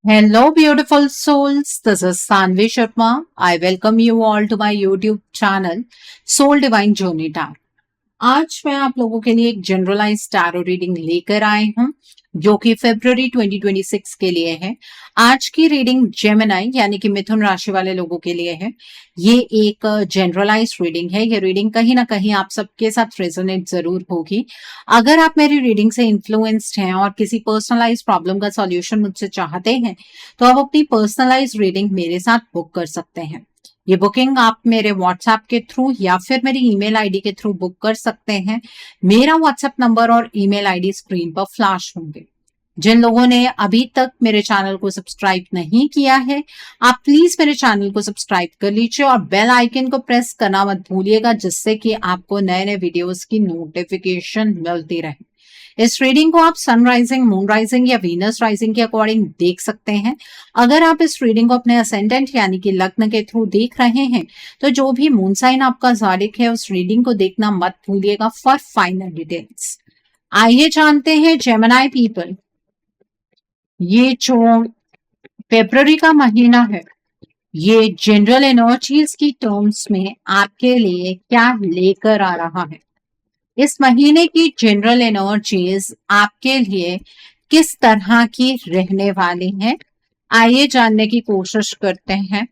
Hello, beautiful souls. This is Sanvi Sharma. I welcome you all to my YouTube channel, Soul Divine Journey Tarot. आज मैं आप लोगों के लिए एक जनरलाइज टैरो रीडिंग लेकर आए हूं जो कि फरवरी 2026 के लिए है। आज की रीडिंग जेमिनी यानी कि मिथुन राशि वाले लोगों के लिए है। ये एक जनरलाइज रीडिंग है। ये रीडिंग कहीं ना कहीं आप सबके साथ रेजोनेट जरूर होगी। अगर आप मेरी रीडिंग से इन्फ्लुएंस्ड हैं और किसी पर्सनलाइज प्रॉब्लम का सॉल्यूशन मुझसे चाहते हैं तो आप अपनी पर्सनलाइज रीडिंग मेरे साथ बुक कर सकते हैं। ये बुकिंग आप मेरे व्हाट्सएप के थ्रू या फिर मेरी ईमेल आईडी के थ्रू बुक कर सकते हैं। मेरा व्हाट्सएप नंबर और ईमेल आईडी स्क्रीन पर फ्लैश होंगे। जिन लोगों ने अभी तक मेरे चैनल को सब्सक्राइब नहीं किया है, आप प्लीज मेरे चैनल को सब्सक्राइब कर लीजिए और बेल आइकन को प्रेस करना मत भूलिएगा, जिससे कि आपको नए नए वीडियोस की नोटिफिकेशन मिलती रहे। इस रीडिंग को आप सनराइजिंग, मून राइजिंग या वीनस राइजिंग के अकॉर्डिंग देख सकते हैं। अगर आप इस रीडिंग को अपने असेंडेंट यानी कि लग्न के थ्रू देख रहे हैं तो जो भी मून साइन आपका ज़ाडिक है उस रीडिंग को देखना मत भूलिएगा फॉर फाइनल डिटेल्स। आइए जानते हैं जेमिनी पीपल, ये जो फरवरी का महीना है ये जनरल एनर्जीज की टर्म्स में आपके लिए क्या लेकर आ रहा है। इस महीने की जनरल एनर्जीज आपके लिए किस तरह की रहने वाली हैं, आइए जानने की कोशिश करते हैं।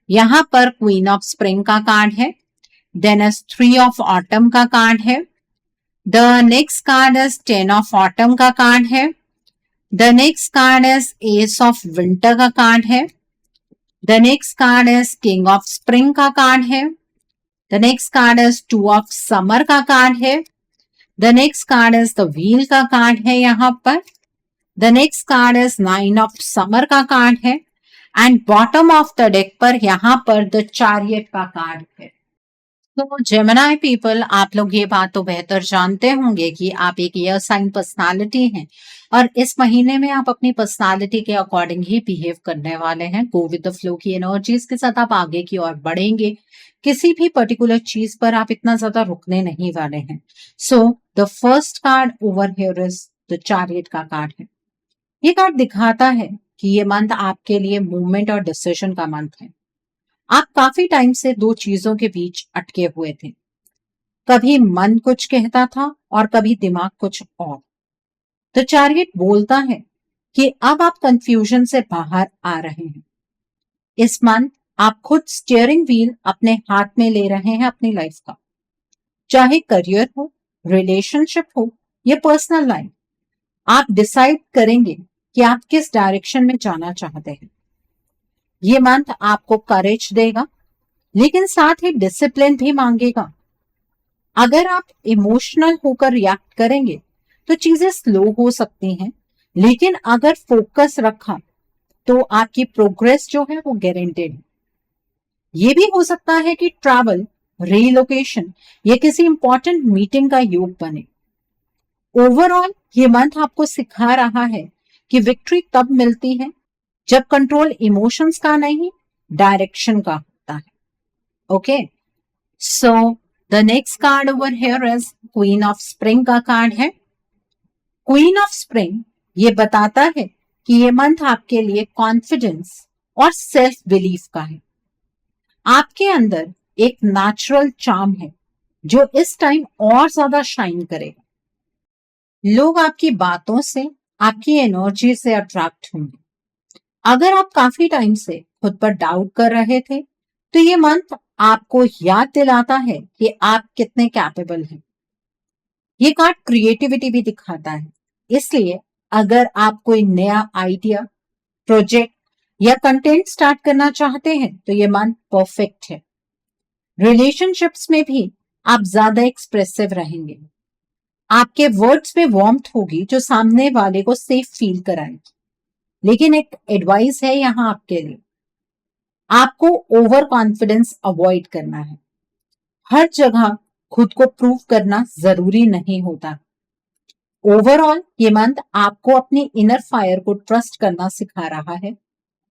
यहाँ पर क्वीन ऑफ स्प्रिंग का कार्ड है, देन इज 3 ऑफ ऑटम का कार्ड है, the next card is 10 of autumn का कार्ड है, the next card is ace of winter का कार्ड है, the next card is king of spring का card है, the next card is 2 of summer का card है, the next card is the wheel का card है यहाँ पर, the next card is 9 of summer का कार्ड है and bottom of the deck पर यहाँ पर द चैरियट का कार्ड है। तो जेमिनी पीपल, आप लोग ये बात तो बेहतर जानते होंगे कि आप एक एयर साइन पर्सनालिटी हैं और इस महीने में आप अपनी पर्सनालिटी के अकॉर्डिंग ही बिहेव करने वाले हैं। गो विद द फ्लो की एनर्जीज के साथ आप आगे की ओर बढ़ेंगे। किसी भी पर्टिकुलर चीज पर आप इतना ज्यादा रुकने नहीं वाले हैं। So the first card over here is the chariot का कार्ड है। ये कार्ड दिखाता है कि ये मंथ आपके लिए मूवमेंट और डिसीजन का मंथ है। आप काफी टाइम से दो चीजों के बीच अटके हुए थे। कभी मन कुछ कहता था और कभी दिमाग कुछ और। तो चैरियट बोलता है कि अब आप कंफ्यूजन से बाहर आ रहे हैं। इस मंथ आप खुद स्टीयरिंग व्हील अपने हाथ में ले रहे हैं अपनी लाइफ का, चाहे करियर हो, रिलेशनशिप हो या पर्सनल लाइफ। आप डिसाइड करेंगे कि आप किस डायरेक्शन में जाना चाहते हैं। ये मंथ आपको करेज देगा लेकिन साथ ही डिसिप्लिन भी मांगेगा। अगर आप इमोशनल होकर रिएक्ट करेंगे तो चीजें स्लो हो सकती हैं, लेकिन अगर फोकस रखा तो आपकी प्रोग्रेस जो है वो गारंटेड है। ये भी हो सकता है कि ट्रैवल, रीलोकेशन या किसी इंपॉर्टेंट मीटिंग का योग बने। ओवरऑल ये मंथ आपको सिखा रहा है कि विक्ट्री तब मिलती है जब कंट्रोल इमोशंस का नहीं, डायरेक्शन का होता है। Okay, so the next card over here is queen of spring का कार्ड है। क्वीन ऑफ स्प्रिंग ये बताता है कि ये मंथ आपके लिए कॉन्फिडेंस और सेल्फ बिलीफ का है। आपके अंदर एक नेचुरल चार्म है जो इस टाइम और ज्यादा शाइन करेगा। लोग आपकी बातों से, आपकी एनर्जी से अट्रैक्ट होंगे। अगर आप काफी टाइम से खुद पर डाउट कर रहे थे तो ये मंथ आपको याद दिलाता है कि आप कितने कैपेबल हैं। ये कार्ड क्रिएटिविटी भी दिखाता है, इसलिए अगर आप कोई नया आइडिया, प्रोजेक्ट या कंटेंट स्टार्ट करना चाहते हैं तो ये मंथ परफेक्ट है। रिलेशनशिप्स में भी आप ज्यादा एक्सप्रेसिव रहेंगे। आपके वर्ड्स में वार्मथ होगी जो सामने वाले को सेफ फील कराएगी। लेकिन एक एडवाइस है यहाँ आपके लिए, आपको ओवर कॉन्फिडेंस अवॉइड करना है। हर जगह खुद को प्रूव करना जरूरी नहीं होता। ओवरऑल ये मंथ आपको अपनी इनर फायर को ट्रस्ट करना सिखा रहा है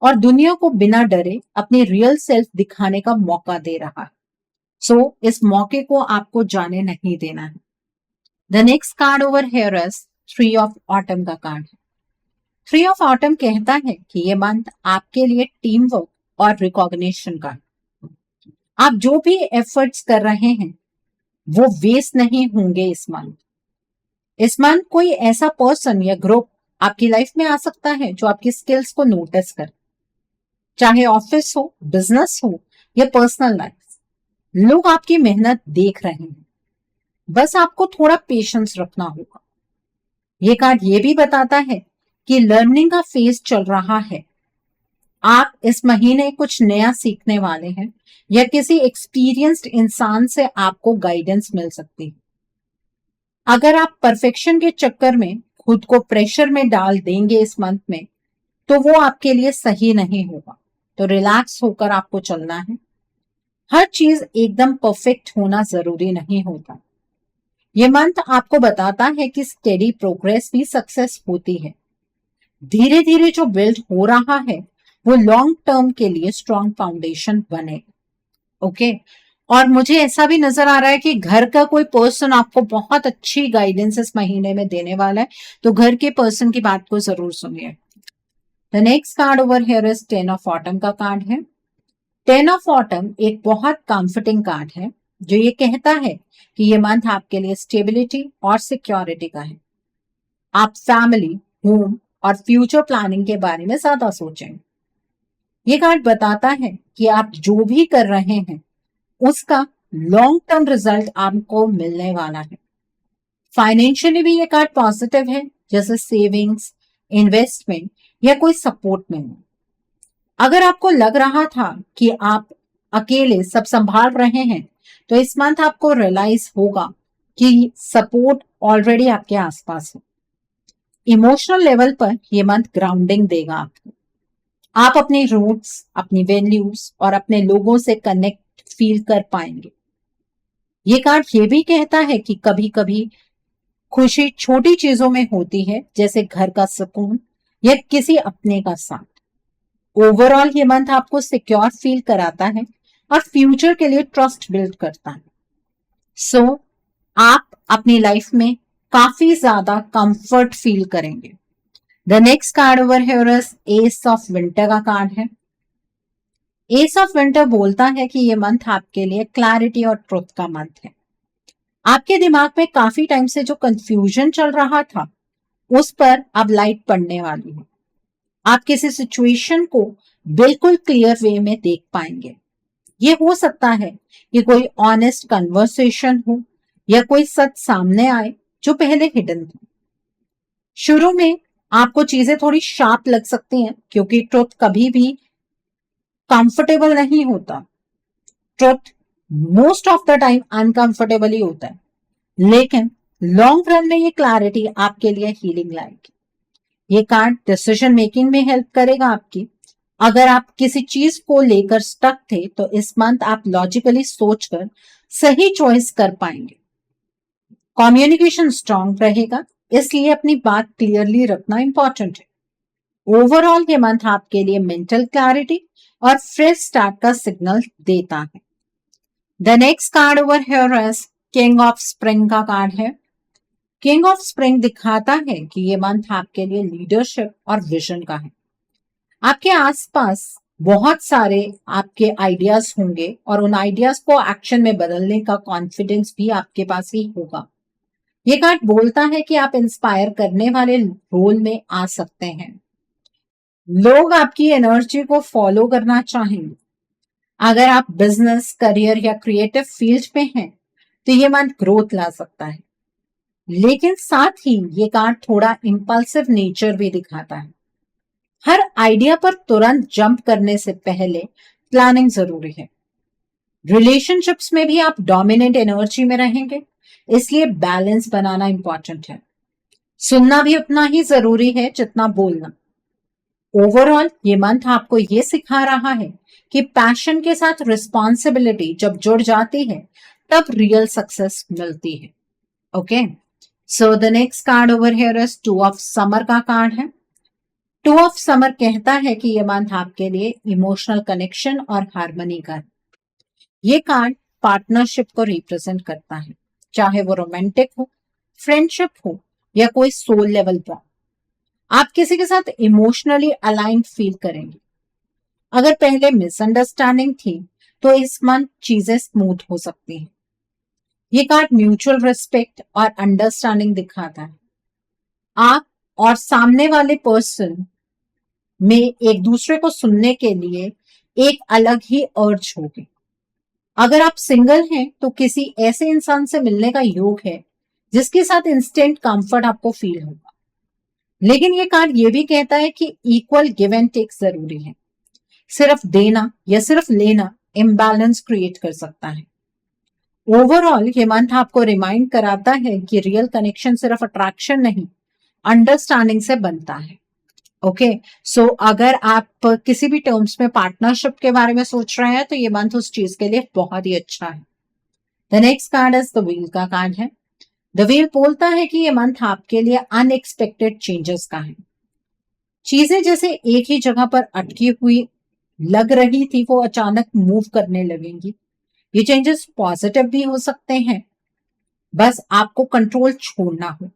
और दुनिया को बिना डरे अपनी रियल सेल्फ दिखाने का मौका दे रहा है। सो इस मौके को आपको जाने नहीं देना है। The next card over here is 3 of autumn का कार्ड है। थ्री ऑफ ऑटम कहता है कि ये मंथ आपके लिए टीम वर्क और रिकॉग्निशन का है। आप जो भी एफर्ट्स कर रहे हैं वो वेस्ट नहीं होंगे इस मंथ। इस मंथ कोई ऐसा पर्सन या ग्रुप आपकी लाइफ में आ सकता है जो आपकी स्किल्स को नोटिस करे, चाहे ऑफिस हो, बिजनेस हो या पर्सनल लाइफ। लोग आपकी मेहनत देख रहे हैं, बस आपको थोड़ा पेशेंस रखना होगा। ये कार्ड ये भी बताता है कि लर्निंग का फेज चल रहा है। आप इस महीने कुछ नया सीखने वाले हैं या किसी एक्सपीरियंस्ड इंसान से आपको गाइडेंस मिल सकती है। अगर आप परफेक्शन के चक्कर में खुद को प्रेशर में डाल देंगे इस मंथ में, तो वो आपके लिए सही नहीं होगा। तो रिलैक्स होकर आपको चलना है। हर चीज एकदम परफेक्ट होना जरूरी नहीं होता। ये मंथ आपको बताता है कि स्टेडी प्रोग्रेस भी सक्सेस होती है। धीरे धीरे जो बिल्ड हो रहा है वो लॉन्ग टर्म के लिए स्ट्रॉन्ग फाउंडेशन बने। ओके। और मुझे ऐसा भी नजर आ रहा है कि घर का कोई पर्सन आपको बहुत अच्छी गाइडेंस इस महीने में देने वाला है, तो घर के पर्सन की बात को जरूर सुनिए। The next card over here is ten of autumn का कार्ड है। टेन ऑफ ऑटम एक बहुत कंफर्टिंग कार्ड है जो ये कहता है कि ये मंथ आपके लिए स्टेबिलिटी और सिक्योरिटी का है। आप फैमिली, होम और फ्यूचर प्लानिंग के बारे में ज्यादा सोचें। ये कार्ड बताता है कि आप जो भी कर रहे हैं उसका लॉन्ग टर्म रिजल्ट आपको मिलने वाला है। फाइनेंशियली भी ये कार्ड पॉजिटिव है, जैसे सेविंग्स, इन्वेस्टमेंट या कोई सपोर्ट में हो। अगर आपको लग रहा था कि आप अकेले सब संभाल रहे हैं, तो इस मंथ आपको रियलाइज होगा कि सपोर्ट ऑलरेडी आपके आसपास है। इमोशनल लेवल पर यह मंथ ग्राउंडिंग देगा आपको। आप अपने रूट्स, अपनी वैल्यूज और अपने लोगों से कनेक्ट फील कर पाएंगे। ये कार्ड ये भी कहता है कि कभी कभी खुशी छोटी चीजों में होती है, जैसे घर का सुकून या किसी अपने का साथ। ओवरऑल ये मंथ आपको सिक्योर फील कराता है और फ्यूचर के लिए ट्रस्ट बिल्ड करता है। सो आप अपनी लाइफ में काफी ज्यादा कंफर्ट फील करेंगे। The next card over here is ace of winter का कार्ड है। एस ऑफ विंटर बोलता है कि ये मंथ आपके लिए क्लैरिटी और ट्रुथ का मंथ है। आपके दिमाग में काफी टाइम से जो कंफ्यूजन चल रहा था उस पर अब लाइट पड़ने वाली है। आप किसी सिचुएशन को बिल्कुल क्लियर वे में देख पाएंगे। ये हो सकता है कि कोई ऑनेस्ट कन्वर्सेशन हो या कोई सच सामने आए जो पहले हिडन था। शुरू में आपको चीजें थोड़ी शार्प लग सकती हैं, क्योंकि ट्रुथ कभी भी कंफर्टेबल नहीं होता। Truth most of the time uncomfortable ही होता है, लेकिन लॉन्ग रन में ये क्लैरिटी आपके लिए हीलिंग लाएगी। ये कार्ड डिसीजन मेकिंग में हेल्प करेगा आपकी। अगर आप किसी चीज को लेकर स्टक थे, तो इस मंथ आप लॉजिकली सोचकर सही चॉइस कर पाएंगे। कम्युनिकेशन स्ट्रांग रहेगा, इसलिए अपनी बात क्लियरली रखना इंपॉर्टेंट है। ओवरऑल ये मंथ आपके लिए मेंटल क्लैरिटी और फ्रेश स्टार्ट का सिग्नल देता है। The next card over here is king of spring का कार्ड है। किंग ऑफ स्प्रिंग दिखाता है कि ये मंथ आपके लिए लीडरशिप और विजन का है। आपके आसपास बहुत सारे आपके आइडियाज होंगे और उन आइडियाज को एक्शन में बदलने का कॉन्फिडेंस भी आपके पास ही होगा। ये कार्ड बोलता है कि आप इंस्पायर करने वाले रोल में आ सकते हैं। लोग आपकी एनर्जी को फॉलो करना चाहेंगे। अगर आप बिजनेस, करियर या क्रिएटिव फील्ड में हैं, तो ये मंथ ग्रोथ ला सकता है। लेकिन साथ ही ये कार्ड थोड़ा इंपल्सिव नेचर भी दिखाता है। हर आइडिया पर तुरंत जंप करने से पहले प्लानिंग जरूरी है। रिलेशनशिप्स में भी आप डोमिनेंट एनर्जी में रहेंगे, इसलिए बैलेंस बनाना इंपॉर्टेंट है। सुनना भी उतना ही जरूरी है जितना बोलना। ओवरऑल ये मंथ आपको ये सिखा रहा है कि पैशन के साथ रिस्पॉन्सिबिलिटी जब जुड़ जाती है, तब रियल सक्सेस मिलती है। Okay, so the next card over here is two of summer का कार्ड है। टू ऑफ समर कहता है कि ये मंथ आपके लिए इमोशनल कनेक्शन और हार्मनी का है। ये कार्ड पार्टनरशिप को रिप्रेजेंट करता है, चाहे वो रोमांटिक हो, फ्रेंडशिप हो या कोई सोल लेवल बॉन्ड। आप किसी के साथ इमोशनली अलाइंड फील करेंगे। अगर पहले मिसअंडरस्टैंडिंग थी तो इस मंथ चीजें स्मूथ हो सकती हैं। ये कार्ड म्यूचुअल रिस्पेक्ट और अंडरस्टैंडिंग दिखाता है। आप और सामने वाले पर्सन में एक दूसरे को सुनने के लिए एक अलग ही अर्ज होगी। अगर आप सिंगल हैं तो किसी ऐसे इंसान से मिलने का योग है जिसके साथ इंस्टेंट कंफर्ट आपको फील होगा। लेकिन ये कार्ड ये भी कहता है कि इक्वल गिव एंड टेक जरूरी है। सिर्फ देना या सिर्फ लेना इम्बैलेंस क्रिएट कर सकता है। ओवरऑल ये मंथ आपको रिमाइंड कराता है कि रियल कनेक्शन सिर्फ अट्रैक्शन नहीं, अंडरस्टैंडिंग से बनता है। ओके, सो अगर आप किसी भी टर्म्स में पार्टनरशिप के बारे में सोच रहे हैं तो ये मंथ उस चीज के लिए बहुत ही अच्छा है। The next card is the wheel का कार्ड है। द व्हील बोलता है कि ये मंथ आपके लिए अनएक्सपेक्टेड चेंजेस का है। चीजें जैसे एक ही जगह पर अटकी हुई लग रही थी वो अचानक मूव करने लगेंगी। ये चेंजेस पॉजिटिव भी हो सकते हैं, बस आपको कंट्रोल छोड़ना हो।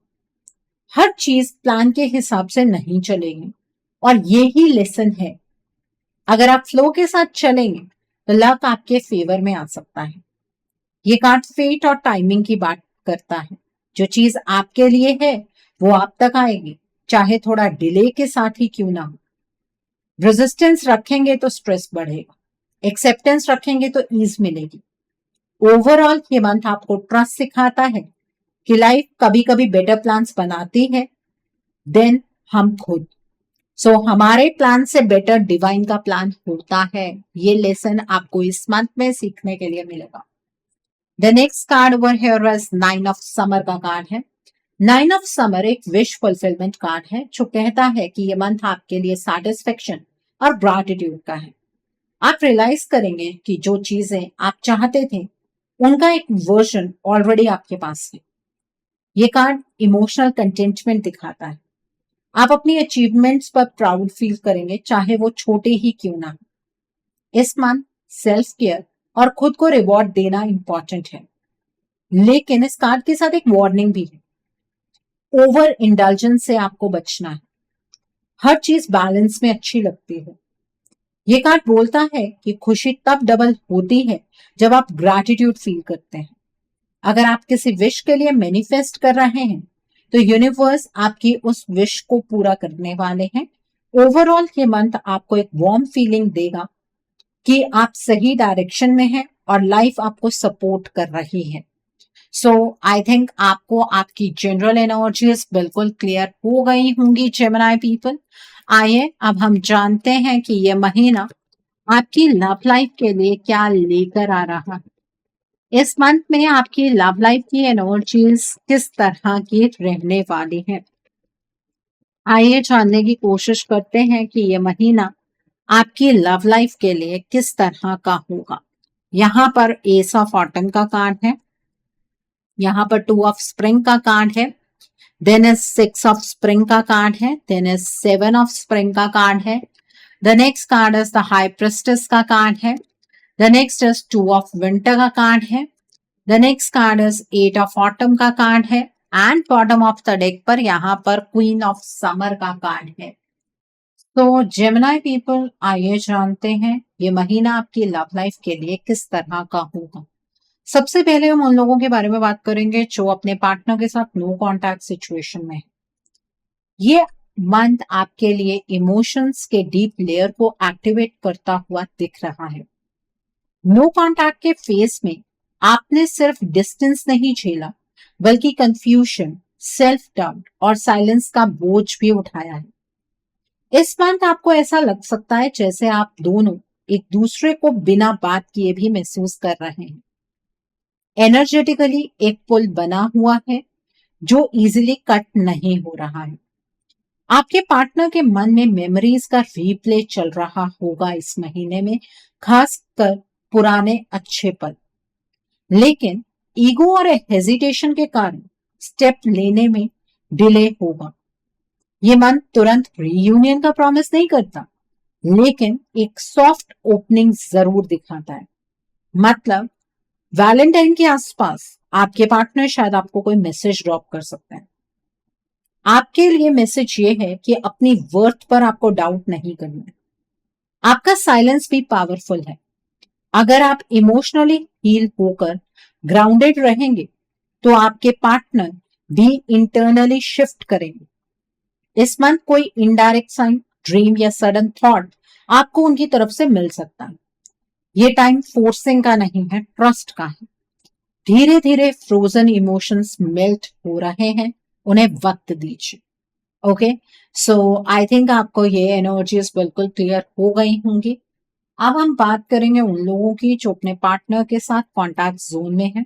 हर चीज प्लान के हिसाब से नहीं चलेगी और ये ही लेसन है। अगर आप फ्लो के साथ चलेंगे तो लक आपके फेवर में आ सकता है। ये कार्ड फेट और टाइमिंग की बात करता है। जो चीज आपके लिए है वो आप तक आएगी, चाहे थोड़ा डिले के साथ ही क्यों ना हो। रेजिस्टेंस रखेंगे तो स्ट्रेस बढ़ेगा, एक्सेप्टेंस रखेंगे तो ईज मिलेगी। ओवरऑल ये मंथ आपको ट्रस्ट सिखाता है कि लाइफ कभी कभी बेटर प्लान्स बनाती है देन हम खुद। सो हमारे प्लान से बेटर डिवाइन का प्लान होता है। ये लेसन आपको इस मंथ में सीखने के लिए मिलेगा। The next card over here is 9 of summer का कार्ड है। 9 ऑफ समर एक विश फुलफिलमेंट कार्ड है जो कहता है कि ये मंथ आपके लिए सैटिस्फैक्शन और ग्रैटिट्यूड का है। आप रियलाइज करेंगे कि जो चीजें आप चाहते थे उनका एक वर्जन ऑलरेडी आपके पास है। ये कार्ड इमोशनल कंटेंटमेंट दिखाता है। आप अपनी अचीवमेंट्स पर प्राउड फील करेंगे, चाहे वो छोटे ही क्यों ना हो। इस मंथ सेल्फ केयर और खुद को रिवॉर्ड देना इंपॉर्टेंट है, लेकिन इस कार्ड के साथ एक वार्निंग भी है। ओवर इंडल्जेंस से आपको बचना है। हर चीज बैलेंस में अच्छी लगती है। ये कार्ड बोलता है कि खुशी तब डबल होती है जब आप ग्रैटिट्यूड फील करते हैं। अगर आप किसी विश के लिए मैनिफेस्ट कर रहे हैं तो यूनिवर्स आपकी उस विश को पूरा करने वाले हैं। ओवरऑल ये मंथ आपको एक वार्म फीलिंग देगा कि आप सही डायरेक्शन में हैं और लाइफ आपको सपोर्ट कर रही है। सो आई थिंक आपको आपकी जनरल एनर्जीज बिल्कुल क्लियर हो गई होंगी जेमिनी पीपल। आइए अब हम जानते हैं कि ये महीना आपकी लव लाइफ के लिए क्या लेकर आ रहा है। इस मंथ में आपकी लव लाइफ की एनर्जीज किस तरह की रहने वाली है, आइए जानने की कोशिश करते हैं कि ये महीना आपकी लव लाइफ के लिए किस तरह का होगा। यहाँ पर एस ऑफ ऑटम का कार्ड है, यहाँ पर 2 ऑफ स्प्रिंग का कार्ड है, देन इज 6 ऑफ स्प्रिंग का कार्ड है, देन इज 7 ऑफ स्प्रिंग का कार्ड है। The next card is the high prestige का कार्ड है। The next is 2 of winter का कार्ड है। The next card is 8 of autumn का कार्ड है and bottom of the deck पर यहाँ पर क्वीन ऑफ समर का कार्ड है। तो जेमिनी पीपल आइए जानते हैं ये महीना आपकी लव लाइफ के लिए किस तरह का होगा। सबसे पहले हम उन लोगों के बारे में बात करेंगे जो अपने पार्टनर के साथ नो कांटेक्ट सिचुएशन में है। ये मंथ आपके लिए इमोशंस के डीप लेयर को एक्टिवेट करता हुआ दिख रहा है। नो कांटेक्ट के फेस में आपने सिर्फ डिस्टेंस नहीं झेला बल्कि कंफ्यूजन, सेल्फ डाउट और साइलेंस का बोझ भी उठाया है। इस मंथ आपको ऐसा लग सकता है जैसे आप दोनों एक दूसरे को बिना बात किए भी महसूस कर रहे हैं। एनर्जेटिकली एक पुल बना हुआ है जो इजीली कट नहीं हो रहा है। आपके पार्टनर के मन में मेमोरीज का रीप्ले चल रहा होगा इस महीने में, खासकर पुराने अच्छे पल। लेकिन ईगो और हेजिटेशन के कारण स्टेप लेने में डिले होगा। ये मंथ तुरंत रीयूनियन का प्रॉमिस नहीं करता, लेकिन एक सॉफ्ट ओपनिंग जरूर दिखाता है। मतलब वैलेंटाइन के आसपास आपके पार्टनर शायद आपको कोई मैसेज ड्रॉप कर सकते हैं। आपके लिए मैसेज ये है कि अपनी वर्थ पर आपको डाउट नहीं करना है। आपका साइलेंस भी पावरफुल है। अगर आप इमोशनली हील होकर ग्राउंडेड रहेंगे तो आपके पार्टनर भी इंटरनली शिफ्ट करेंगे। इस मंथ कोई इनडायरेक्ट साइन, ड्रीम या सडन थॉट आपको उनकी तरफ से मिल सकता है। ये टाइम फोर्सिंग का नहीं है, ट्रस्ट का है। धीरे धीरे फ्रोजन इमोशंस मेल्ट हो रहे हैं, उन्हें वक्त दीजिए। ओके, सो आई थिंक आपको ये एनर्जीज बिल्कुल क्लियर हो गई होंगी। अब हम बात करेंगे उन लोगों की जो अपने पार्टनर के साथ कॉन्टैक्ट जोन में है।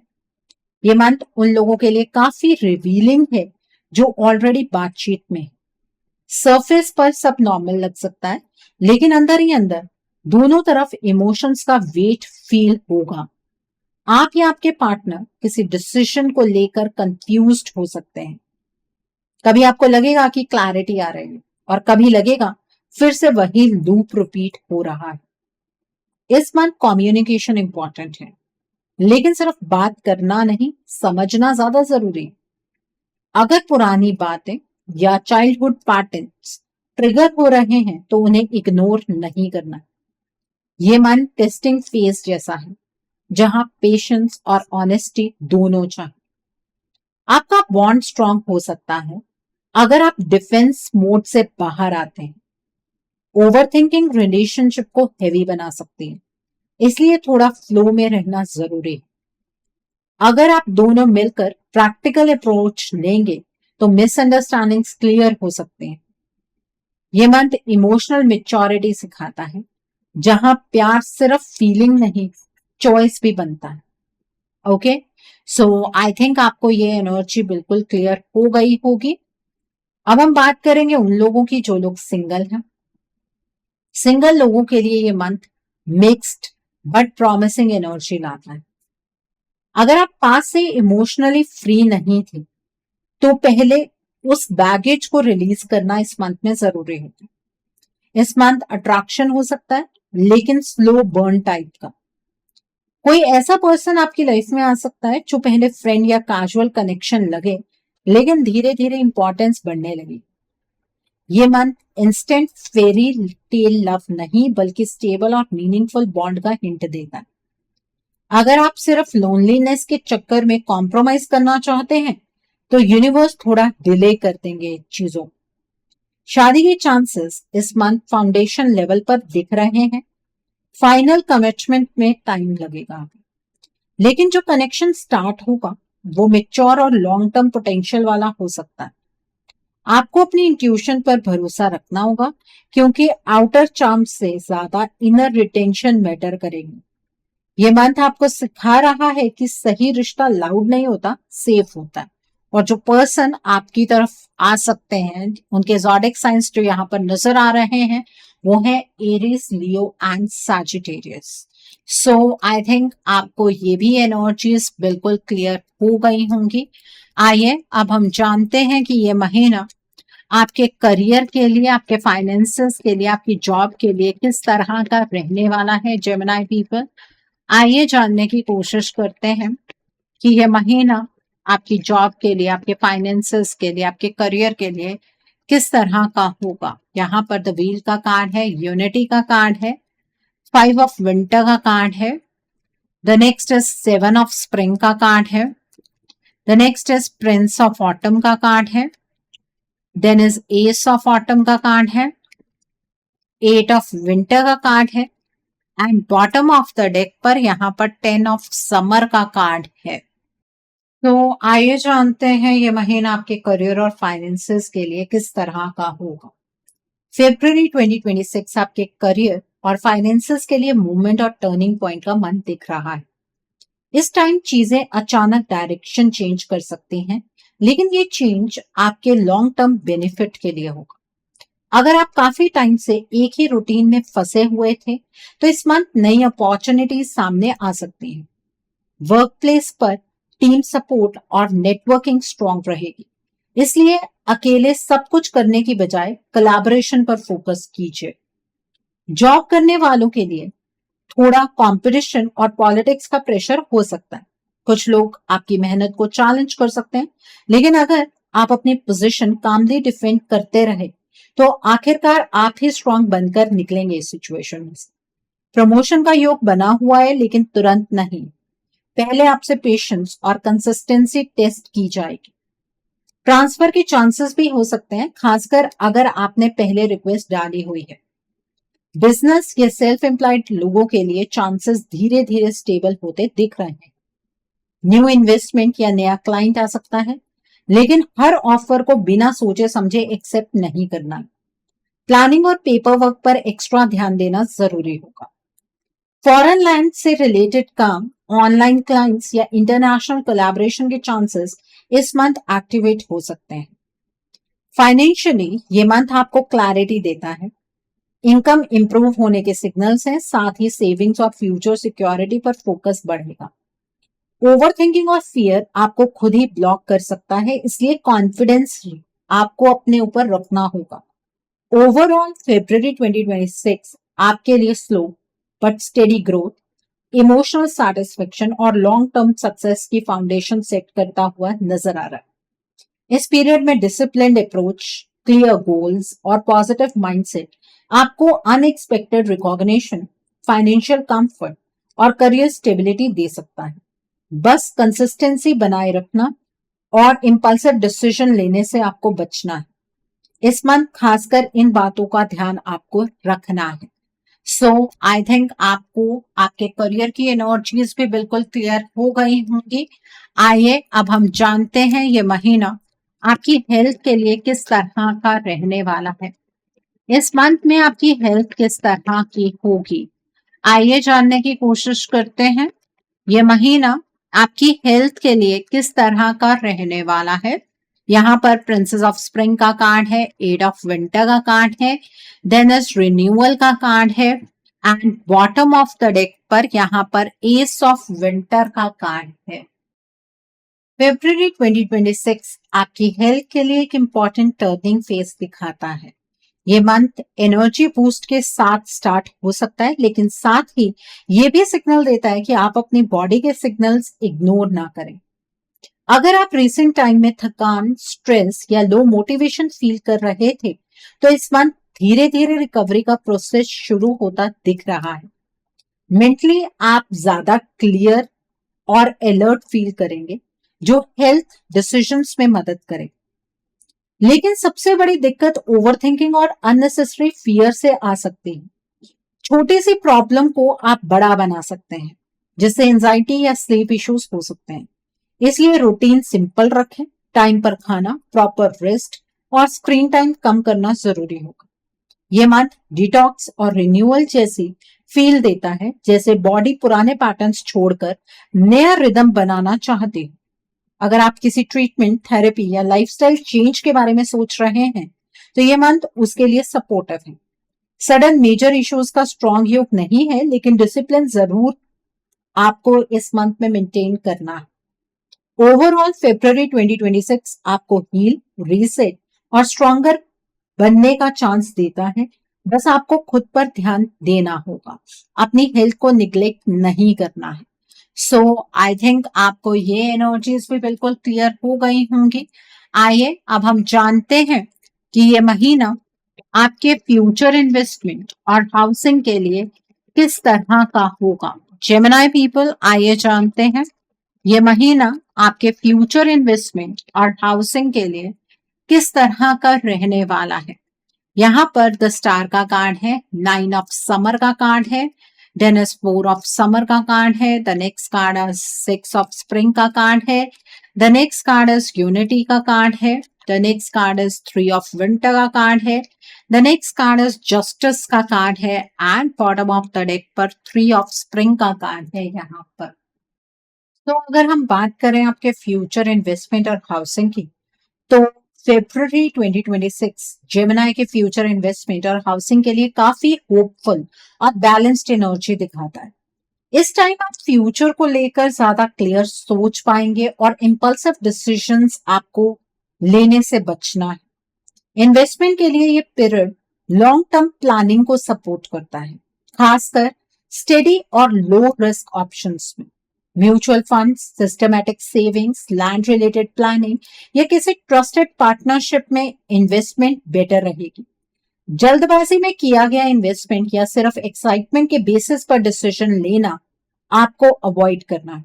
ये मंथ उन लोगों के लिए काफी रिवीलिंग है जो ऑलरेडी बातचीत में है। सरफेस पर सब नॉर्मल लग सकता है, लेकिन अंदर ही अंदर दोनों तरफ इमोशंस का वेट फील होगा। आप या आपके पार्टनर किसी डिसीजन को लेकर कंफ्यूज्ड हो सकते हैं। कभी आपको लगेगा कि क्लैरिटी आ रही है और कभी लगेगा फिर से वही लूप रिपीट हो रहा है। इस मंथ कम्युनिकेशन इंपॉर्टेंट है, लेकिन सिर्फ बात करना नहीं, समझना ज्यादा जरूरी है। अगर पुरानी बातें या चाइल्डहुड पैटर्न्स ट्रिगर हो रहे हैं तो उन्हें इग्नोर नहीं करना। ये मन टेस्टिंग फेज जैसा है, जहां पेशेंस और ऑनेस्टी दोनों चाहिए। आपका बॉन्ड स्ट्रांग हो सकता है अगर आप डिफेंस मोड से बाहर आते हैं। ओवर थिंकिंग रिलेशनशिप को हैवी बना सकती है, इसलिए थोड़ा फ्लो में रहना जरूरी है। अगर आप दोनों मिलकर प्रैक्टिकल अप्रोच लेंगे तो मिसअंडरस्टैंडिंग्स क्लियर हो सकते हैं। ये मंथ इमोशनल मेच्योरिटी सिखाता है, जहां प्यार सिर्फ फीलिंग नहीं, चॉइस भी बनता है। ओके, सो आई थिंक आपको ये एनर्जी बिल्कुल क्लियर हो गई होगी। अब हम बात करेंगे उन लोगों की जो लोग सिंगल हैं। सिंगल लोगों के लिए ये month mixed but promising energy लाता है। अगर आप पास से इमोशनली फ्री नहीं थे तो पहले उस बैगेज को रिलीज करना इस मंथ में जरूरी होता है। इस मंथ अट्रैक्शन हो सकता है, लेकिन स्लो बर्न टाइप का। कोई ऐसा पर्सन आपकी लाइफ में आ सकता है जो पहले फ्रेंड या कैजुअल कनेक्शन लगे, लेकिन धीरे धीरे इंपॉर्टेंस बढ़ने लगी। ये month instant fairy tale love नहीं, बल्कि स्टेबल और मीनिंगफुल बॉन्ड का हिंट देता है। अगर आप सिर्फ लोनलीनेस के चक्कर में कॉम्प्रोमाइज करना चाहते हैं तो यूनिवर्स थोड़ा डिले कर देंगे चीजों। शादी के चांसेस इस मंथ फाउंडेशन लेवल पर दिख रहे हैं। फाइनल कमिटमेंट में टाइम लगेगा, लेकिन जो कनेक्शन स्टार्ट होगा वो मेच्योर और लॉन्ग टर्म पोटेंशियल वाला हो सकता है। आपको अपनी इंट्यूशन पर भरोसा रखना होगा, क्योंकि आउटर चार्म से ज्यादा इनर रिटेंशन मैटर करेगी। ये मंथ आपको सिखा रहा है कि सही रिश्ता लाउड नहीं होता, सेफ होता है। और जो पर्सन आपकी तरफ आ सकते हैं, उनके ज़ोडिक साइंस जो यहाँ पर नजर आ रहे हैं, वो है Aries, Leo and Sagittarius. So I think आपको ये भी एनर्जीज बिल्कुल क्लियर हो गई होंगी। आइए अब हम जानते हैं कि ये महीना आपके करियर के लिए, आपके फाइनेंसेस के लिए, आपकी जॉब के लिए किस तरह का रहने वाला है। जेमिनी पीपल, आइए जानने की कोशिश करते हैं कि यह महीना आपकी जॉब के लिए, आपके फाइनेंसेस के लिए, आपके करियर के लिए किस तरह का होगा। यहाँ पर द व्हील का कार्ड है, यूनिटी का कार्ड है, 5 ऑफ विंटर का कार्ड है, the next is 7 of spring का कार्ड है, the next is prince of autumn का कार्ड है, then is ace of autumn का कार्ड है, 8 ऑफ विंटर का कार्ड है, and bottom of the deck पर यहाँ पर 10 ऑफ समर का कार्ड है। तो आइए जानते हैं ये महीना आपके करियर और फाइनेंसेस के लिए किस तरह का होगा। फरवरी 2026 आपके करियर और फाइनेंसेस के लिए मूवमेंट और टर्निंग पॉइंट का मंथ दिख रहा है। इस टाइम चीजें अचानक डायरेक्शन चेंज कर सकती हैं, लेकिन ये चेंज आपके लॉन्ग टर्म बेनिफिट के लिए होगा। अगर आप काफी टाइम से एक ही रूटीन में फंसे हुए थे तो इस मंथ नई अपॉर्चुनिटीज सामने आ सकती हैं। वर्क प्लेस पर टीम सपोर्ट और नेटवर्किंग स्ट्रांग रहेगी, इसलिए अकेले सब कुछ करने की बजाय कोलैबोरेशन पर फोकस कीजिए। जॉब करने वालों के लिए थोड़ा कंपटीशन और पॉलिटिक्स का प्रेशर हो सकता है। कुछ लोग आपकी मेहनत को चैलेंज कर सकते हैं, लेकिन अगर आप अपनी पोजीशन कामली डिफेंड करते रहे तो आखिरकार आप ही स्ट्रांग बनकर निकलेंगे इस सिचुएशन में से। प्रमोशन का योग बना हुआ है लेकिन तुरंत नहीं, पहले आपसे पेशेंस और कंसिस्टेंसी टेस्ट की जाएगी। ट्रांसफर के चांसेस भी हो सकते हैं, खासकर अगर आपने पहले रिक्वेस्ट डाली हुई है। बिजनेस या सेल्फ एम्प्लॉयड लोगों के लिए चांसेस धीरे धीरे स्टेबल होते दिख रहे हैं। न्यू इन्वेस्टमेंट या नया क्लाइंट आ सकता है, लेकिन हर ऑफर को बिना सोचे समझे एक्सेप्ट नहीं करना। प्लानिंग और पेपर वर्क पर एक्स्ट्रा ध्यान देना जरूरी होगा। फॉरेन लैंड से रिलेटेड काम, ऑनलाइन क्लाइंट्स या इंटरनेशनल कोलैबोरेशन के चांसेस इस मंथ एक्टिवेट हो सकते हैं। फाइनेंशियली ये मंथ आपको क्लैरिटी देता है, इनकम इंप्रूव होने के सिग्नल्स हैं, साथ ही सेविंग्स और फ्यूचर सिक्योरिटी पर फोकस बढ़ेगा। ओवर थिंकिंग और फियर आपको खुद ही ब्लॉक कर सकता है, इसलिए कॉन्फिडेंस आपको अपने ऊपर रखना होगा। ओवरऑल फरवरी 2026 आपके लिए slow but steady growth, emotional satisfaction और लॉन्ग टर्म सक्सेस की फाउंडेशन सेट करता हुआ नजर आ रहा है। इस पीरियड में डिसिप्लिन्ड अप्रोच, क्लियर गोल्स और पॉजिटिव माइंडसेट आपको अनएक्सपेक्टेड रिकॉग्निशन, फाइनेंशियल कंफर्ट और करियर स्टेबिलिटी दे सकता है। बस कंसिस्टेंसी बनाए रखना और इम्पल्सिव डिसीजन लेने से आपको बचना है। इस मंथ खासकर इन बातों का ध्यान आपको रखना है। सो आई थिंक आपको आपके करियर की एनर्जीज भी बिल्कुल क्लियर हो गई होंगी। आइए अब हम जानते हैं ये महीना आपकी हेल्थ के लिए किस तरह का रहने वाला है। इस मंथ में आपकी हेल्थ किस तरह की होगी, आइए जानने की कोशिश करते हैं। ये महीना आपकी हेल्थ के लिए किस तरह का रहने वाला है। यहाँ पर प्रिंसेस ऑफ स्प्रिंग का कार्ड है, एट ऑफ विंटर का कार्ड है, देन इज रिन्यूअल का कार्ड है and bottom of the deck पर यहाँ पर एस ऑफ विंटर का कार्ड है। फरवरी 2026 आपकी हेल्थ के लिए एक इंपॉर्टेंट टर्निंग फेज दिखाता है। ये मंथ एनर्जी बूस्ट के साथ स्टार्ट हो सकता है, लेकिन साथ ही ये भी सिग्नल देता है कि आप अपनी बॉडी के सिग्नल्स इग्नोर ना करें। अगर आप रिसेंट टाइम में थकान, स्ट्रेस या लो मोटिवेशन फील कर रहे थे, तो इस मंथ धीरे धीरे रिकवरी का प्रोसेस शुरू होता दिख रहा है। मेंटली आप ज्यादा क्लियर और अलर्ट फील करेंगे, जो हेल्थ डिसीजंस में मदद करे। लेकिन सबसे बड़ी दिक्कत ओवरथिंकिंग और अननेसेसरी फियर से आ सकती है। छोटी सी प्रॉब्लम को आप बड़ा बना सकते हैं, जिससे एंजाइटी या स्लीप इश्यूज हो सकते हैं। इसलिए रूटीन सिंपल रखें, टाइम पर खाना, प्रॉपर रेस्ट और स्क्रीन टाइम कम करना जरूरी होगा। ये मंथ डिटॉक्स और रिन्यूअल जैसी फील देता है, जैसे बॉडी पुराने पैटर्न्स छोड़कर नया रिदम बनाना चाहती है। अगर आप किसी ट्रीटमेंट, थेरेपी या लाइफस्टाइल चेंज के बारे में सोच रहे हैं, तो ये मंथ उसके लिए सपोर्टिव है। सडन मेजर इश्यूज का स्ट्रॉन्ग योग नहीं है, लेकिन डिसिप्लिन जरूर आपको इस मंथ में मेंटेन करना है। ओवरऑल फरवरी 2026 आपको हील, रीसेट और स्ट्रॉन्गर बनने का चांस देता है। बस आपको खुद पर ध्यान देना होगा, अपनी हेल्थ को निग्लेक्ट नहीं करना है। सो आई थिंक आपको ये एनर्जीज भी बिल्कुल क्लियर हो गई होंगी। आइए अब हम जानते हैं कि ये महीना आपके फ्यूचर इन्वेस्टमेंट और हाउसिंग के लिए किस तरह का होगा। जेमिनी पीपल, आइए जानते हैं ये महीना आपके फ्यूचर इन्वेस्टमेंट और हाउसिंग के लिए किस तरह का रहने वाला है। यहाँ पर द स्टार का कार्ड है, 9 ऑफ समर का कार्ड है, देन इज 4 ऑफ समर का कार्ड है, the next card is 6 of spring का कार्ड है, the next card is unity का कार्ड है, the next card is 3 of winter का कार्ड है, the next card is justice का कार्ड है and bottom of the deck पर 3 of spring का कार्ड है। यहाँ पर तो अगर हम बात करें आपके फ्यूचर इन्वेस्टमेंट और हाउसिंग की, तो फरवरी 2026 जेमिनी के फ्यूचर इन्वेस्टमेंट और हाउसिंग के लिए काफी होपफुल और बैलेंस्ड एनर्जी दिखाता है। इस टाइम आप फ्यूचर को लेकर ज्यादा क्लियर सोच पाएंगे और इंपल्सिव डिसीजंस आपको लेने से बचना है। इन्वेस्टमेंट के लिए ये पीरियड लॉन्ग टर्म प्लानिंग को सपोर्ट करता है, खासकर स्टेडी और लो रिस्क ऑप्शंस में। Mutual funds, systematic savings, land related planning या किसी ट्रस्टेड पार्टनरशिप में इन्वेस्टमेंट बेटर रहेगी। जल्दबाजी में किया गया इन्वेस्टमेंट या सिर्फ एक्साइटमेंट के बेसिस पर डिसीजन लेना आपको अवॉइड करना है।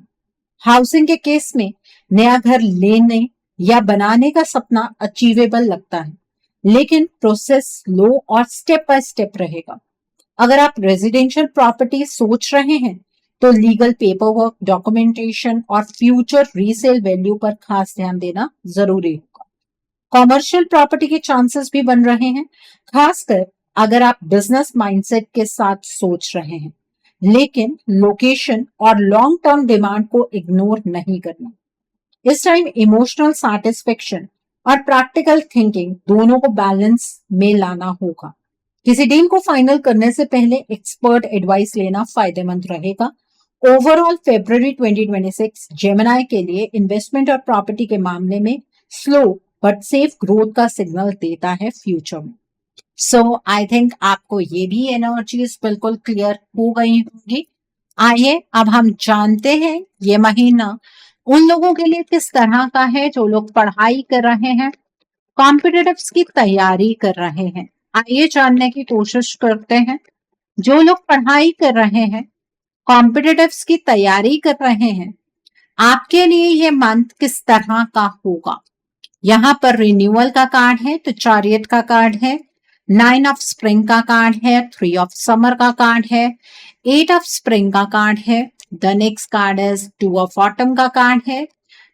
हाउसिंग के केस में नया घर लेने या बनाने का सपना अचीवेबल लगता है, लेकिन प्रोसेस स्लो और स्टेप बाय स्टेप रहेगा। अगर आप रेजिडेंशियल प्रॉपर्टी सोच रहे हैं तो लीगल पेपर वर्क, डॉक्यूमेंटेशन और फ्यूचर रीसेल वैल्यू पर खास ध्यान देना जरूरी होगा। कॉमर्शियल प्रॉपर्टी के चांसेस भी बन रहे हैं, खासकर अगर आप बिजनेस माइंडसेट के साथ सोच रहे हैं, लेकिन लोकेशन और लॉन्ग टर्म डिमांड को इग्नोर नहीं करना। इस टाइम इमोशनल सैटिस्फैक्शन और प्रैक्टिकल थिंकिंग दोनों को बैलेंस में लाना होगा। किसी डील को फाइनल करने से पहले एक्सपर्ट एडवाइस लेना फायदेमंद रहेगा। ओवरऑल फरवरी 2026 जेमिनी के लिए इन्वेस्टमेंट और प्रॉपर्टी के मामले में स्लो बट सेफ ग्रोथ का सिग्नल देता है फ्यूचर में। सो आई थिंक आपको ये भी एनर्जीज बिल्कुल क्लियर हो गई होंगी। आइए अब हम जानते हैं ये महीना उन लोगों के लिए किस तरह का है जो लोग पढ़ाई कर रहे हैं, कॉम्पिटिटिव्स की तैयारी कर रहे हैं। आइए जानने की कोशिश करते हैं। जो लोग पढ़ाई कर रहे हैं, कॉम्पिटिटिव्स की तैयारी कर रहे हैं, आपके लिए ये मंथ किस तरह का होगा। यहाँ पर रिन्यूअल का कार्ड है तो चैरियट का कार्ड है, 9 ऑफ स्प्रिंग का कार्ड है, 3 ऑफ समर का कार्ड है, 8 ऑफ स्प्रिंग का कार्ड है। The next card is 2 of autumn का कार्ड है।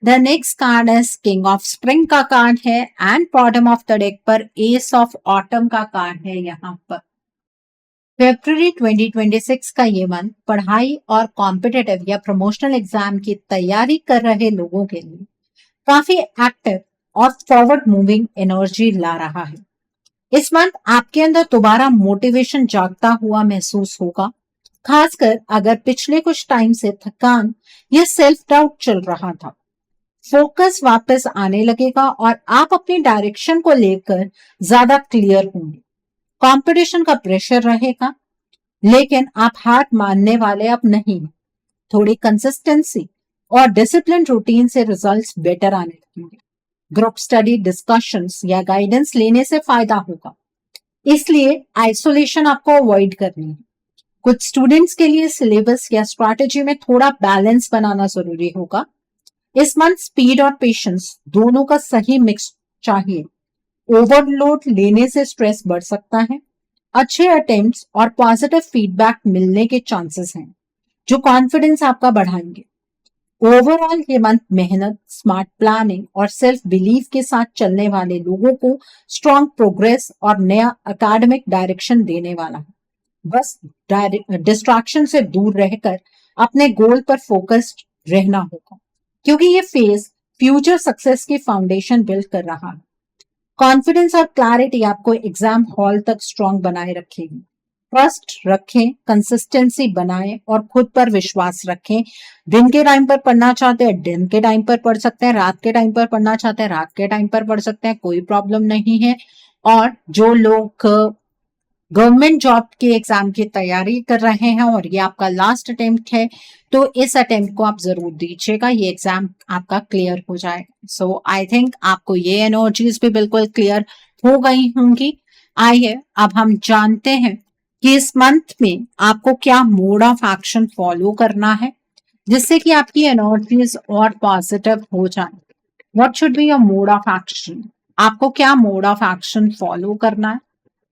The next card is king of spring का कार्ड है and bottom of the deck पर एस ऑफ ऑटम का कार्ड है। यहाँ पर फरवरी 2026 का ये मंथ पढ़ाई और कॉम्पिटिटिव या प्रमोशनल एग्जाम की तैयारी कर रहे लोगों के लिए काफी एक्टिव और फॉरवर्ड मूविंग एनर्जी ला रहा है। इस मंथ आपके अंदर दोबारा मोटिवेशन जागता हुआ महसूस होगा, खासकर अगर पिछले कुछ टाइम से थकान या सेल्फ डाउट चल रहा था। फोकस वापस आने लगेगा और आप अपनी डायरेक्शन को लेकर ज्यादा क्लियर होंगे। कंपटीशन का प्रेशर रहेगा, लेकिन आप हार मानने वाले अब नहीं। थोड़ी कंसिस्टेंसी और डिसिप्लिन रूटीन से रिजल्ट्स बेटर आने लगेंगे। ग्रुप स्टडी, डिस्कशंस या गाइडेंस लेने से फायदा होगा, इसलिए आइसोलेशन आपको अवॉइड करनी है। कुछ स्टूडेंट्स के लिए सिलेबस या स्ट्रैटेजी में थोड़ा बैलेंस बनाना जरूरी होगा। इस मंथ स्पीड और पेशेंस दोनों का सही मिक्स चाहिए। ओवरलोड लेने से स्ट्रेस बढ़ सकता है। अच्छे अटेम्प्ट्स और पॉजिटिव फीडबैक मिलने के चांसेस हैं, जो कॉन्फिडेंस आपका बढ़ाएंगे। ओवरऑल ये मंथ मेहनत, स्मार्ट प्लानिंग और सेल्फ बिलीफ के साथ चलने वाले लोगों को स्ट्रॉन्ग प्रोग्रेस और नया एकेडमिक डायरेक्शन देने वाला है। बस डिस्ट्रैक्शन से दूर रहकर अपने गोल पर फोकस्ड रहना होगा, क्योंकि ये फेज फ्यूचर सक्सेस की फाउंडेशन बिल्ड कर रहा है। कॉन्फिडेंस और क्लैरिटी आपको एग्जाम हॉल तक स्ट्रॉन्ग बनाए रखेगी। ट्रस्ट रखें, कंसिस्टेंसी बनाएं और खुद पर विश्वास रखें। दिन के टाइम पर पढ़ना चाहते हैं, दिन के टाइम पर पढ़ सकते हैं। रात के टाइम पर पढ़ना चाहते हैं, रात के टाइम पर पढ़ सकते हैं, कोई प्रॉब्लम नहीं है। और जो लोग गवर्नमेंट जॉब के एग्जाम की तैयारी कर रहे हैं और ये आपका लास्ट अटेम्प्ट है, तो इस अटेम्प्ट को आप जरूर दीजिएगा, ये एग्जाम आपका क्लियर हो जाएगा। सो आई थिंक आपको ये एनर्जीज भी बिल्कुल क्लियर हो गई होंगी। आइए अब हम जानते हैं कि इस मंथ में आपको क्या मोड ऑफ एक्शन फॉलो करना है, जिससे कि आपकी एनर्जीज और पॉजिटिव हो जाए। What should be your mode of action? आपको क्या मोड ऑफ एक्शन फॉलो करना है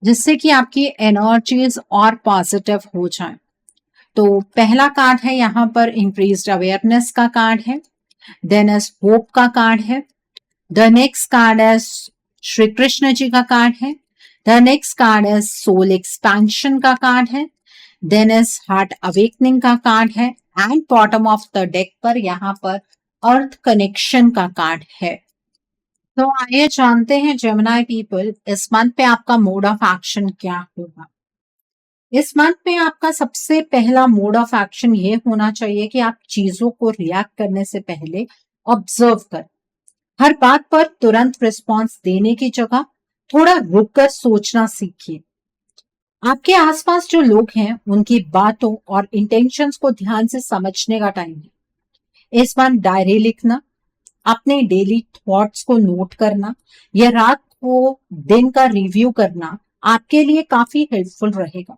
जिससे कि आपकी एनर्जीज और पॉजिटिव हो जाए। तो पहला कार्ड है यहाँ पर इंक्रीज्ड अवेयरनेस का कार्ड है। देन इज होप का कार्ड है। The next card is Shri Krishna ji का कार्ड है। The next card is soul expansion का कार्ड है। देन इज हार्ट अवेकनिंग का कार्ड है and bottom of the deck पर यहाँ पर अर्थ कनेक्शन का कार्ड है। तो आइए जानते हैं जेमिनी पीपल, इस मंथ पे आपका मोड ऑफ एक्शन क्या होगा। इस मंथ में आपका सबसे पहला मोड ऑफ एक्शन ये होना चाहिए कि आप चीजों को रिएक्ट करने से पहले ऑब्जर्व कर, हर बात पर तुरंत रिस्पॉन्स देने की जगह थोड़ा रुककर सोचना सीखिए। आपके आसपास जो लोग हैं उनकी बातों और इंटेंशंस को ध्यान से समझने का टाइम है। इस बार डायरी लिखना, अपने डेली थॉट्स को नोट करना या रात को दिन का रिव्यू करना आपके लिए काफी हेल्पफुल रहेगा।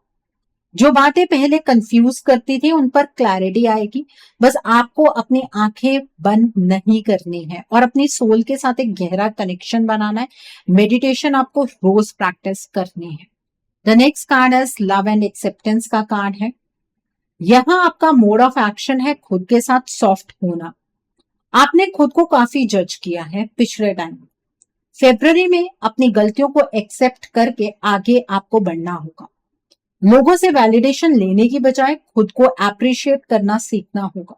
जो बातें पहले कंफ्यूज करती थी उन पर क्लैरिटी आएगी। बस आपको अपनी आंखें बंद नहीं करनी है और अपनी सोल के साथ एक गहरा कनेक्शन बनाना है। मेडिटेशन आपको रोज प्रैक्टिस करनी है। द नेक्स्ट कार्ड है लव एंड एक्सेप्टेंस का कार्ड है। यहाँ आपका मोड ऑफ एक्शन है खुद के साथ सॉफ्ट होना। आपने खुद को काफी जज किया है पिछले टाइम। फरवरी में अपनी गलतियों को एक्सेप्ट करके आगे आपको बढ़ना होगा। लोगों से वैलिडेशन लेने की बजाय खुद को अप्रिशिएट करना सीखना होगा।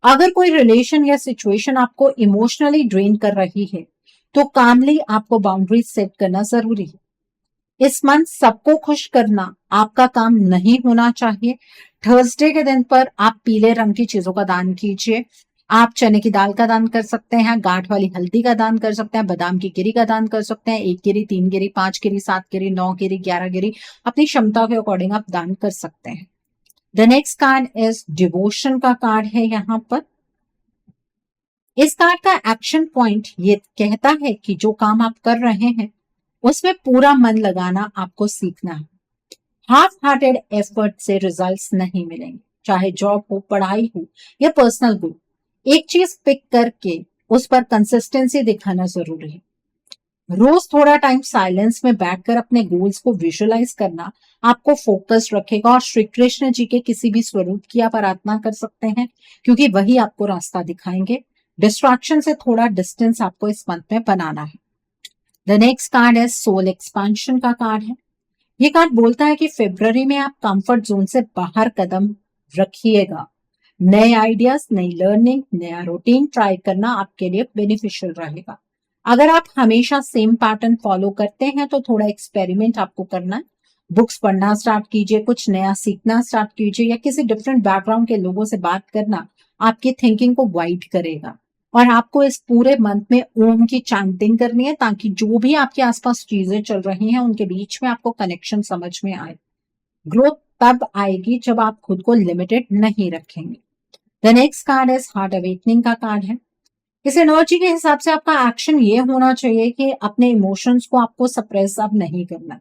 अगर कोई रिलेशन या सिचुएशन आपको इमोशनली ड्रेन कर रही है तो कामली आपको बाउंड्री सेट करना जरूरी है। इस मंथ सबको खुश करना आपका काम नहीं होना चाहिए। थर्सडे के दिन पर आप पीले रंग की चीजों का दान कीजिए। आप चने की दाल का दान कर सकते हैं, गांठ वाली हल्दी का दान कर सकते हैं, बादाम की गिरी का दान कर सकते हैं। 1 गिरी, 3 गिरी, 5 गिरी, 7 गिरी, 9 गिरी, 11 गिरी, अपनी क्षमता के अकॉर्डिंग आप दान कर सकते हैं। The next card is devotion का कार्ड है। यहाँ पर इस कार्ड का एक्शन पॉइंट ये कहता है कि जो काम आप कर रहे हैं उसमें पूरा मन लगाना आपको सीखना है। हाफ हार्टेड एफर्ट से रिजल्ट्स नहीं मिलेंगे, चाहे जॉब हो, पढ़ाई हो या पर्सनल गोल। एक चीज पिक करके उस पर कंसिस्टेंसी दिखाना जरूरी है। रोज थोड़ा टाइम साइलेंस में बैठकर अपने गोल्स को विजुअलाइज करना आपको फोकस रखेगा और श्री कृष्ण जी के किसी भी स्वरूप की आप आराधना कर सकते हैं क्योंकि वही आपको रास्ता दिखाएंगे। डिस्ट्रैक्शन से थोड़ा डिस्टेंस आपको इस मंथ में बनाना है। द नेक्स्ट कार्ड है सोल एक्सपांशन का कार्ड है। ये कार्ड बोलता है कि फरवरी में आप कंफर्ट जोन से बाहर कदम रखिएगा। नए आइडियाज, नई लर्निंग, नया रूटीन ट्राई करना आपके लिए बेनिफिशियल रहेगा। अगर आप हमेशा सेम पैटर्न फॉलो करते हैं तो थोड़ा एक्सपेरिमेंट आपको करना है। बुक्स पढ़ना स्टार्ट कीजिए, कुछ नया सीखना स्टार्ट कीजिए या किसी डिफरेंट बैकग्राउंड के लोगों से बात करना आपकी थिंकिंग को वाइड करेगा। और आपको इस पूरे मंथ में ओम की चैंटिंग करनी है ताकि जो भी आपके आसपास चीजें चल रही हैं उनके बीच में आपको कनेक्शन समझ में आए। ग्रोथ तब आएगी जब आप खुद को लिमिटेड नहीं रखेंगे। The next card is heart awakening का कार्ड है। इस एनर्जी के हिसाब से आपका एक्शन ये होना चाहिए कि अपने इमोशंस को आपको सप्रेस अब नहीं करना।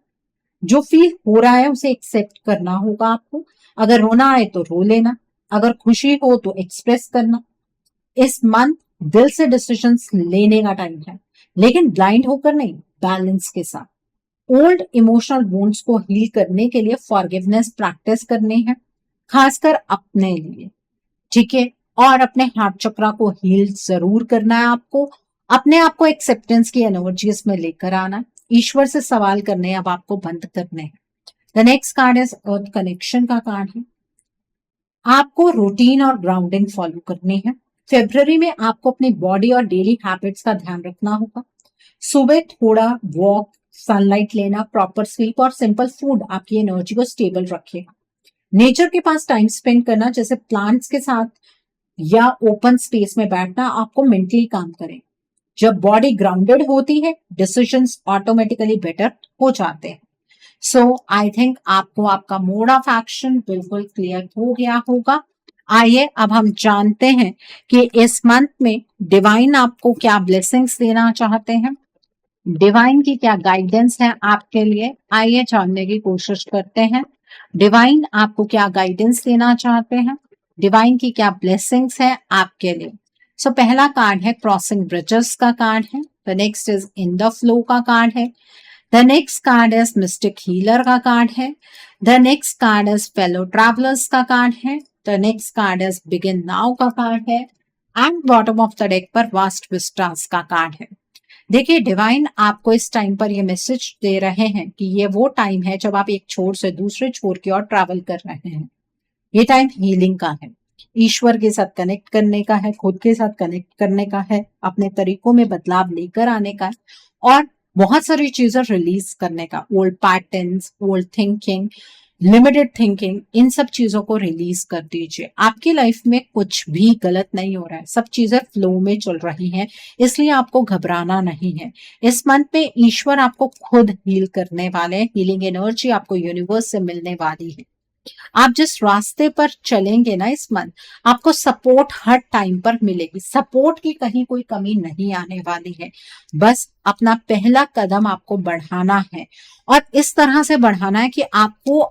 जो फील हो रहा है उसे एक्सेप्ट करना होगा आपको। अगर रोना आए तो रो लेना, अगर खुशी हो तो एक्सप्रेस करना। इस मंथ दिल से डिसीजंस लेने का टाइम है, लेकिन ब्लाइंड होकर नहीं, बैलेंस के साथ। ओल्ड इमोशनल वुंड्स को हील करने के लिए फॉरगिवनेस प्रैक्टिस करनी है, खासकर अपने लिए, ठीक है। और अपने हार्ट चक्रा को हील जरूर करना है आपको। अपने आप को एक्सेप्टेंस की एनर्जी इसमें लेकर आना। ईश्वर से सवाल करने अब आपको बंद करने हैं। The next card is earth connection का कार्ड है। आपको रूटीन और ग्राउंडिंग फॉलो करनी है। फरवरी में आपको अपनी बॉडी और डेली हैबिट्स का ध्यान रखना होगा। सुबह थोड़ा वॉक, सनलाइट लेना, प्रॉपर स्लीप और सिंपल फूड आपकी एनर्जी को स्टेबल रखेगा। नेचर के पास टाइम स्पेंड करना, जैसे प्लांट्स के साथ या ओपन स्पेस में बैठना, आपको मेंटली काम करे। जब बॉडी ग्राउंडेड होती है डिसीजंस ऑटोमेटिकली बेटर हो जाते हैं। सो आई थिंक आपको आपका मोड ऑफ एक्शन बिल्कुल क्लियर हो गया होगा। आइए अब हम जानते हैं कि इस मंथ में डिवाइन आपको क्या ब्लेसिंग्स देना चाहते हैं, डिवाइन की क्या गाइडेंस है आपके लिए। आइए जानने की कोशिश करते हैं डिवाइन आपको क्या गाइडेंस देना चाहते हैं, डिवाइन की क्या ब्लेसिंग्स है आपके लिए। सो पहला कार्ड है क्रॉसिंग ब्रिजेस का कार्ड है। The next is in the flow का कार्ड है। The next card is mistake healer का कार्ड है। The next card is fellow travellers का कार्ड है। The next card is begin now का कार्ड है। And bottom of the deck पर vast Vistas का कार्ड है। देखिए डिवाइन आपको इस टाइम पर ये मैसेज दे रहे हैं कि ये वो टाइम है जब आप एक छोर से दूसरे छोर की ओर ट्रैवल कर रहे हैं। ये टाइम हीलिंग का है, ईश्वर के साथ कनेक्ट करने का है, खुद के साथ कनेक्ट करने का है, अपने तरीकों में बदलाव लेकर आने का है और बहुत सारी चीजें रिलीज करने का। Old patterns, old thinking, limited thinking, इन सब चीजों को रिलीज कर दीजिए। आपकी लाइफ में कुछ भी गलत नहीं हो रहा है, सब चीजें फ्लो में चल रही हैं, इसलिए आपको घबराना नहीं है। इस मंथ में ईश्वर आपको खुद हील करने वाले हैं। हीलिंग एनर्जी आपको यूनिवर्स से मिलने वाली है। आप जिस रास्ते पर चलेंगे ना इस मंथ, आपको सपोर्ट हर टाइम पर मिलेगी। सपोर्ट की कहीं कोई कमी नहीं आने वाली है। बस अपना पहला कदम आपको बढ़ाना है, और इस तरह से बढ़ाना है कि आपको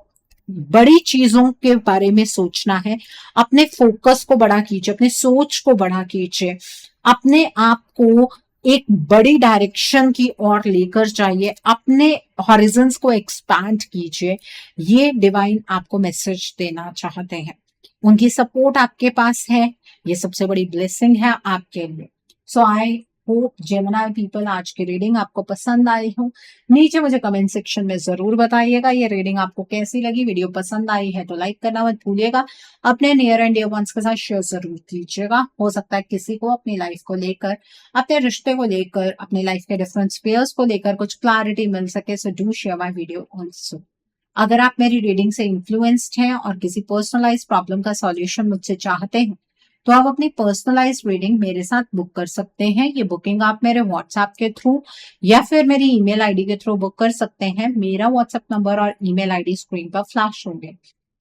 बड़ी चीजों के बारे में सोचना है। अपने फोकस को बड़ा कीजिए, अपने सोच को बड़ा कीजिए, अपने आप को एक बड़ी डायरेक्शन की ओर लेकर जाइए, अपने हॉरिजन्स को एक्सपैंड कीजिए। ये डिवाइन आपको मैसेज देना चाहते हैं। उनकी सपोर्ट आपके पास है, ये सबसे बड़ी ब्लेसिंग है आपके लिए। सो आई होप जेमिनी पीपल आज की रीडिंग आपको पसंद आई हो। नीचे मुझे कमेंट सेक्शन में जरूर बताइएगा ये रीडिंग आपको कैसी लगी। वीडियो पसंद आई है तो लाइक करना मत भूलिएगा। अपने नियर एंड डियर वंस के साथ शेयर जरूर कीजिएगा। हो सकता है किसी को अपनी लाइफ को लेकर, अपने रिश्ते को लेकर, अपनी लाइफ के डिफरेंट स्पेयर्स को लेकर कुछ क्लैरिटी मिल सके। So do share my video also. अगर आप मेरी रीडिंग से इन्फ्लुएंस्ड हैं और किसी पर्सनलाइज प्रॉब्लम का सॉल्यूशन मुझसे चाहते हैं, तो आप अपनी पर्सनलाइज रीडिंग मेरे साथ बुक कर सकते हैं। ये बुकिंग आप मेरे व्हाट्सएप के थ्रू या फिर मेरी ईमेल आईडी के थ्रू बुक कर सकते हैं। मेरा व्हाट्सएप नंबर और ईमेल आईडी स्क्रीन पर फ्लैश होंगे।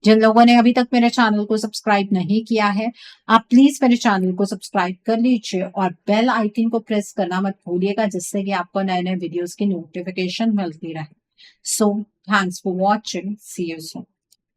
जिन लोगों ने अभी तक मेरे चैनल को सब्सक्राइब नहीं किया है, आप प्लीज मेरे चैनल को सब्सक्राइब कर लीजिए और बेल आइकन को प्रेस करना मत भूलिएगा, जिससे कि आपको नए नए वीडियोस की नोटिफिकेशन मिलती रहे। So, thanks for watching. See you soon.